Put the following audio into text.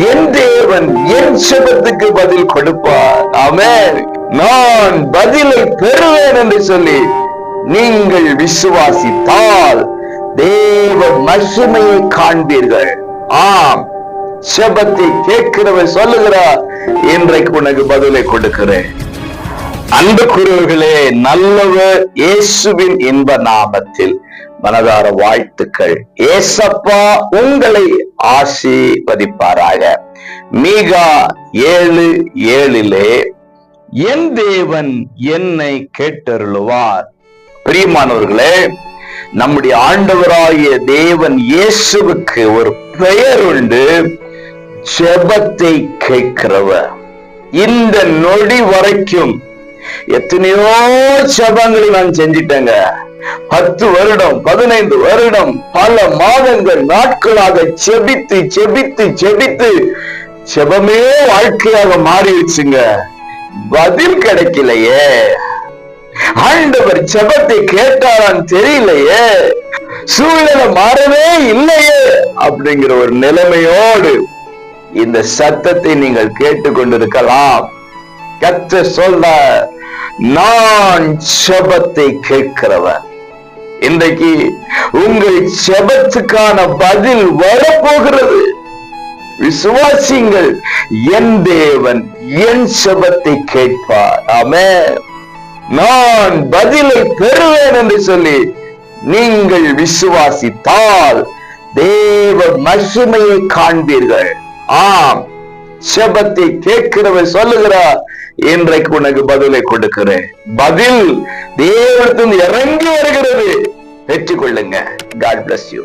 என் தேவன் என் செபத்துக்கு பதில் கொடுப்பார். ஆமென். நான் பதிலை பெறுவேன் என்று சொல்லி நீங்கள் விசுவாசித்தால் தேவ மகிமையை காண்பீர்கள். ஆம், செபத்தை கேட்கிறவர் சொல்லுகிறார், இன்றைக்கு உனக்கு பதிலை கொடுக்கிறேன். அன்புக்குரியவர்களே, நல்லவர் இயேசுவின் இன்ப நாமத்தில் மனதார வாழ்த்துக்கள். ஏசப்பா உங்களை ஆசீர்வதிப்பாராக. மீகா 7:7 என் தேவன் என்னை கேட்டருளுவார். பிரியமானவர்களே, நம்முடைய ஆண்டவராகிய தேவன் இயேசுவுக்கு ஒரு பெயர் உண்டு, ஜெபத்தை கேட்கிறவர். இந்த நொடி வரைக்கும் எத்தனையோ ஜெபங்களை நான் செஞ்சிட்டேங்க. 10 வருடம் 15 வருடம் பல மாதங்கள் நாட்களாக ஜெபித்து ஜெபித்து ஜெபித்து ஜெபமே வாழ்க்கையாக மாறிடுச்சுங்க. பதில் கிடைக்கலையே. ஆண்டவர் ஜெபத்தை கேட்டாரான்னு தெரியலையே, சூழ்நிலை மாறவே இல்லையே அப்படிங்கிற ஒரு நிலைமையோடு இந்த சத்தத்தை நீங்கள் கேட்டுக்கொண்டிருக்கலாம். கர்த்தர் சொல்ற, நான் ஜெபத்தை கேட்கிறவன். இன்றைக்கு உங்கள் ஜெபத்துக்கான பதில் வரப்போகிறது. விசுவாசிங்கள், என் தேவன் என் ஜெபத்தை கேட்பார். ஆமென். நான் பதிலை பெறுவேன் என்று சொல்லி நீங்கள் விசுவாசித்தால் தேவ மகிமையை காண்பீர்கள். ஆம், ஜெபத்தை கேட்கிறவர் சொல்லுகிறார், இன்றைக்கு உனக்கு பதிலை கொடுக்கிறேன். பதில் தேவனிடத்தில் இறங்கி வருகிறது. பெற்றுக்கொள்ளுங்க. God bless you.